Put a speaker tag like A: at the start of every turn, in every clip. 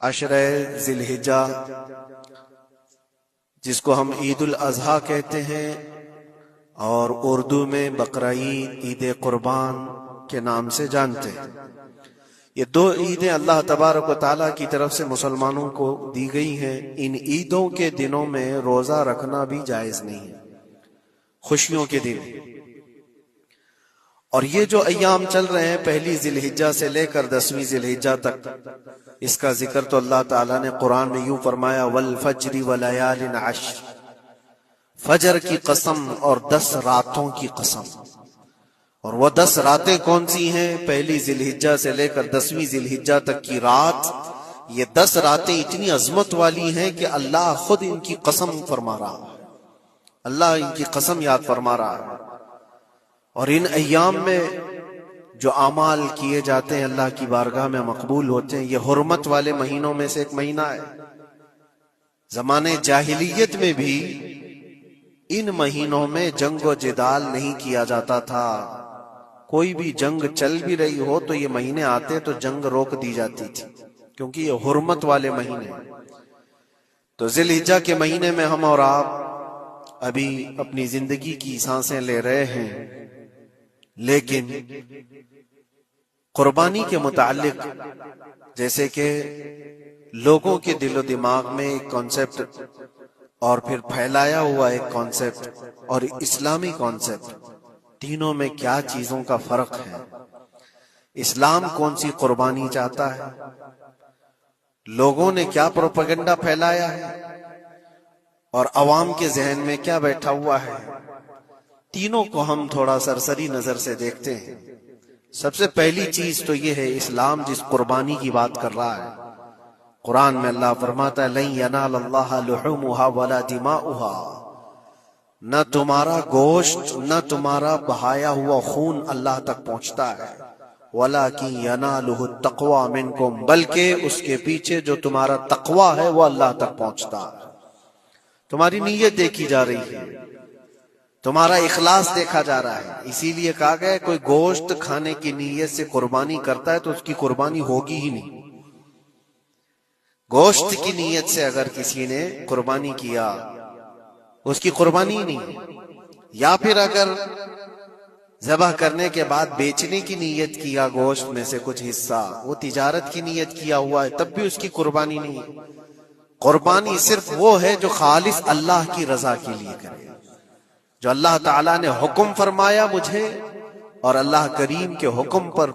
A: عشرہ ذی الحجہ جس کو ہم عید الاضحیٰ کہتے ہیں اور اردو میں بقرہ عید، عید قربان کے نام سے جانتے ہیں، یہ دو عیدیں اللہ تبارک و تعالیٰ کی طرف سے مسلمانوں کو دی گئی ہیں۔ ان عیدوں کے دنوں میں روزہ رکھنا بھی جائز نہیں ہے، خوشیوں کے دن۔ اور یہ جو ایام چل رہے ہیں پہلی ذی الحجہ سے لے کر 10ویں ذی الحجہ تک، اس کا ذکر تو اللہ تعالیٰ نے قرآن میں یوں فرمایا والفجر ولیال عشر، فجر کی قسم اور 10 راتوں کی قسم۔ اور وہ 10 راتیں کون سی ہیں؟ پہلی ذی الحجہ سے لے کر 10ویں ذی الحجہ تک کی رات، یہ 10 راتیں اتنی عظمت والی ہیں کہ اللہ خود ان کی قسم فرما رہا ہے، اللہ ان کی قسم یاد فرما رہا ہے۔ اور ان ایام میں جو اعمال کیے جاتے ہیں اللہ کی بارگاہ میں مقبول ہوتے ہیں۔ یہ حرمت والے مہینوں میں سے ایک مہینہ ہے۔ زمانے جاہلیت میں بھی ان مہینوں میں جنگ و جدال نہیں کیا جاتا تھا، کوئی بھی جنگ چل بھی رہی ہو تو یہ مہینے آتے تو جنگ روک دی جاتی تھی، کیونکہ یہ حرمت والے مہینے ہیں۔ تو ذی الحجہ کے مہینے میں ہم اور آپ ابھی اپنی زندگی کی سانسیں لے رہے ہیں، لیکن قربانی کے متعلق جیسے کہ لوگوں کے دل و دماغ میں ایک کانسیپٹ اور پھر پھیلایا ہوا ایک کانسیپٹ اور اسلامی کانسیپٹ، تینوں میں کیا چیزوں کا فرق ہے؟ اسلام کون سی قربانی چاہتا ہے؟ لوگوں نے کیا پروپیگنڈا پھیلایا ہے اور عوام کے ذہن میں کیا بیٹھا ہوا ہے؟ تینوں کو ہم تھوڑا سرسری نظر سے دیکھتے ہیں۔ سب سے پہلی چیز تو یہ ہے، اسلام جس قربانی کی بات کر رہا ہے، قرآن میں اللہ فرماتا ہے لن ینال اللہ لحومها ولا دماؤها، نہ تمہارا گوشت نہ تمہارا بہایا ہوا خون اللہ تک پہنچتا ہے، ولکن ینالہ التقوی منکم، بلکہ اس کے پیچھے جو تمہارا تقوی ہے وہ اللہ تک پہنچتا ہے۔ تمہاری نیت دیکھی جا رہی ہے، تمہارا اخلاص دیکھا جا رہا ہے۔ اسی لیے کہا گیا کوئی گوشت کھانے کی نیت سے قربانی کرتا ہے تو اس کی قربانی ہوگی ہی نہیں۔ گوشت کی نیت سے اگر کسی نے قربانی کیا اس کی قربانی ہی نہیں، یا پھر اگر ذبح کرنے کے بعد بیچنے کی نیت کیا گوشت میں سے کچھ حصہ، وہ تجارت کی نیت کیا ہوا ہے، تب بھی اس کی قربانی نہیں۔ قربانی صرف وہ ہے جو خالص اللہ کی رضا کے لیے کرے، جو اللہ تعالیٰ نے حکم فرمایا مجھے اور اللہ کریم کے حکم پر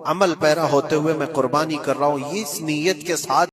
A: عمل پیرا ہوتے ہوئے میں قربانی کر رہا ہوں، اس نیت کے ساتھ